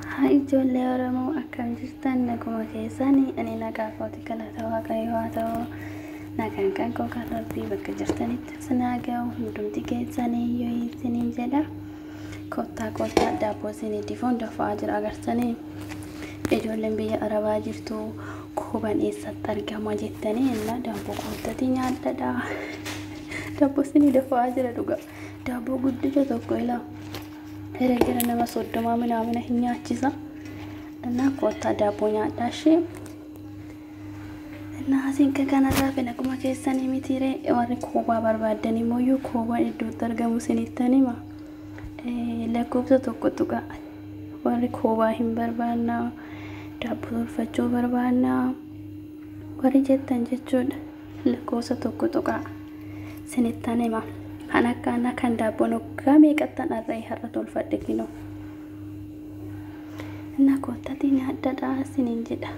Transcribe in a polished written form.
Hai ijoollee Oromoo akkam jirtan naguma keessanii ani nagaa kooti galata Waaqayyoo haa ta'u nagaan kan koo kan Rabbii bakka jirtanitti sinaa ga'u hundumti keessanii yoo isiniin jedha kottaa daabboo isiniitiif hundaafaa jira agartanii ijoolleen biyya Arabaa jirtu kuban eessatti argama jettanii innaa daabboo kottatti nyaadhadha daabboo isinii dafaa jira dhuga daabboo guddicha tokko ilaa Herregera nama soddoma minamina hin nyaachisa እና kotta daabboo nyaadhaashee እና asinka kanarraa fena kuma keessanii mitiire warri koobaa barbaadanii mooyyuu koobaa iddootti argamu isinittani ma lakkoofsa tokko tuqa warri koobaa hin barbaannaa daabboo tolfachuu barbaannaa warri jettan jechuudha lakkoofsa tokko tuqa isinittani ma Anakana kan daabboo nokkaa meeqattan arree har'a tolfadhe kinoo. Na kottatti nyaadhadhaa isiniin jedha.